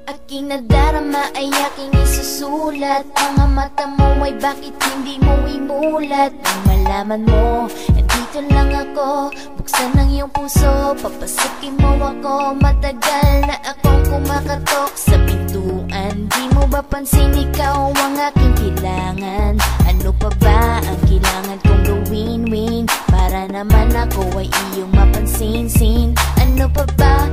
Aking nadarama ay aking isusulat. Mga mata mo ay bakit hindi mo imulat? Nang malaman mo, andito lang ako. Buksan ang iyong puso, papasukin mo ako. Matagal na akong kumakatok sa pintuan. Di mo ba pansin ikaw ang aking kailangan? Ano pa ba ang kailangan kong gawin? Para naman ako ay iyong mapansin-sin. Ano pa ba?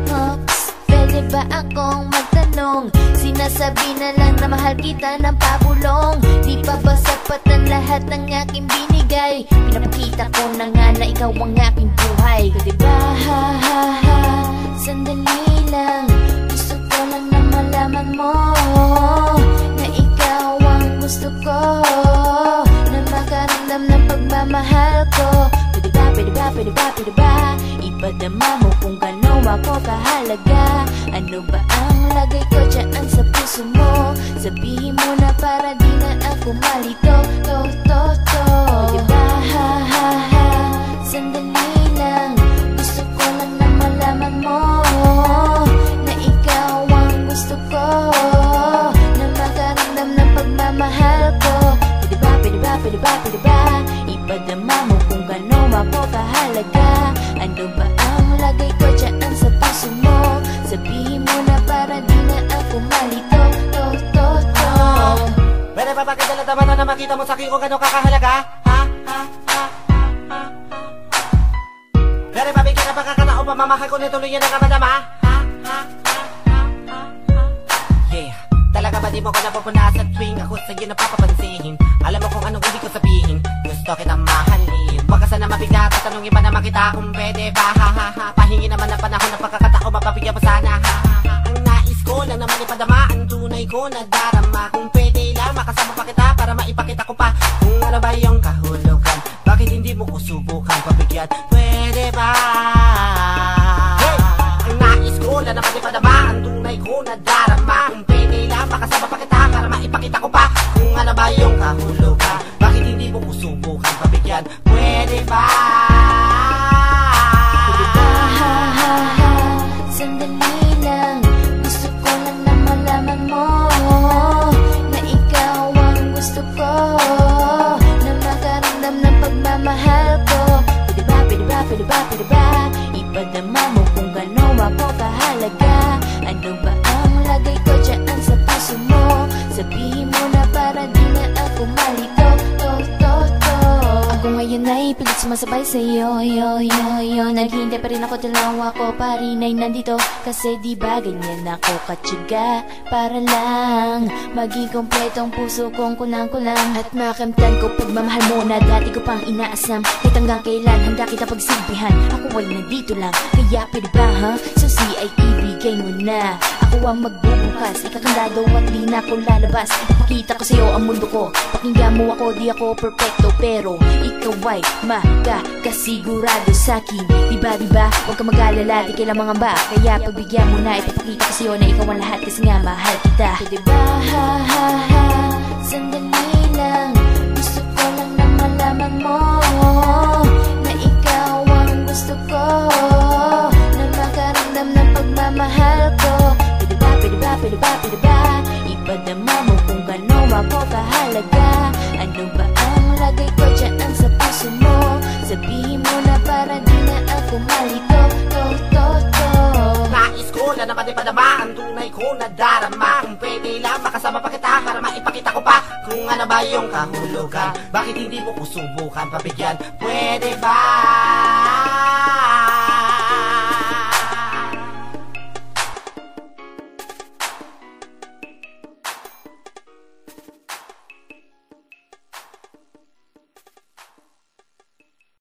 Pwede ba akong magtanong? Sinasabi na lang na mahal kita ng pabulong. Di pa ba sapat ang lahat ng aking binigay? Pinapakita ko na nga na ikaw ang aking buhay. Diba ha ha ha, sandali lang. Gusto ko lang na malaman mo na ikaw ang gusto ko, na makaramdam ng pagmamahal ko. Pwede ba, pwede ba, pwede ba, pwede ba ipadama mo kung gano'n ako kahalaga? Ano ba ang lagay ko dyan sa puso mo? Sabihin mo na para di na ako malito. Pwede ba, ha ha ha, sandali lang. Gusto ko lang na malaman mo na ikaw ang gusto ko, na makaramdam ng pagmamahal ko. Pwede ba, pwede ba, pwede ba, pwede ba ipadama mo kung gano'n ako kahalaga? Ano ba ang lagay ko dyan sa puso mo? Sabihin mo na para di na ako malito. Pwede ba pagkadala naman na makita mo sa akin kung gano'n kakahalaga? Ha? Ha? Ha? Ha? Ha? Pwede ba bigyan na pagkakataon pamamahal ko na tuloy yan ang kamadama? Ha? Ha? Ha? Ha? Ha? Yeah. Talaga ba di mo ko napupuna sa tuwing ako sa'yo napapapansin? Alam mo kung anong ibig ko sabihin, gusto kitang mahalin. Huwag ka sana mabigla, tatanungin pa naman kita kung pwede ba? Ha ha ha, pahingi naman ang panahon ng pagkakataon, mapapigyan mo sana. Ha ha ha, ang nais ko lang naman ipadama ang tunay ko na darama. Kung pwede lang, makasama pa kita para maipakita ko pa kung ano ba yung kahulugan. Bakit hindi mo ko subukan pabigyan? Pwede ba? Hey! Ang nais ko lang naman ipadama ang tunay ko na darama. Kung pwede lang, makasama pa kita para maipakita ko pa kung ano ba yung kahulugan. Bakit hindi mo ko subukan pabigyan? Pwede ba? Pwede ba, ha ha ha, sandali lang. Gusto ko lang na malaman mo na ikaw ang gusto ko, na makaramdam ng pagmamahal ko. Pwede ba, pwede ba, pwede ba, pwede ba ipadama mo kung gano'n ako kahalaga? Ano ba ang lagay ko dyan sa puso mo? Sabihin mo na para di na ako malito. Ako ngayon ay pilit sumasabay sa'yo, yo. Naghihintay pa rin ako, dalawa ko pa rin ay nandito. Kasi di ba ganyan ako katyaga para lang maging kompletong puso kong kulang-kulang. At makamtan ko pagmamahal mo na dati ko pang inaasam. Kahit hanggang kailan handa kita pagsilbihan, ako ay nandito lang. Kaya pwede ba ha, susi ay ibigay mo na. Ako ang magbubukas, ikakandado at di na ako lalabas. Ipakita ko sa'yo ang mundo ko, pakinggan mo ako, di ako perfecto, pero ikaw ay makakasigurado sa'kin. Diba, huwag ka mag-alala, di kailang mga ba. Kaya pagbigyan mo na, ipapakita ko sa'yo na ikaw ang lahat, kasi nga mahal kita. Pwede ba, ha ha ha, sandali lang. Gusto ko lang na malaman mo na ikaw ang gusto ko, na makaramdam ng pagmamahal ko. Pwede ba, pwede ba, pwede ba, pwede ba ipadama mo kung gano'n ako kahalaga? Ano ba ang lagay ko dyan sa puso mo? Sabihin mo na para di na ako malito. Nais ko na naman ipadama ang tunay ko na darama. Kung pwede lang, makasama pa kita para maipakita ko pa kung ano ba yung kahulugan. Bakit hindi mo ko subukan pabigyan? Pwede ba?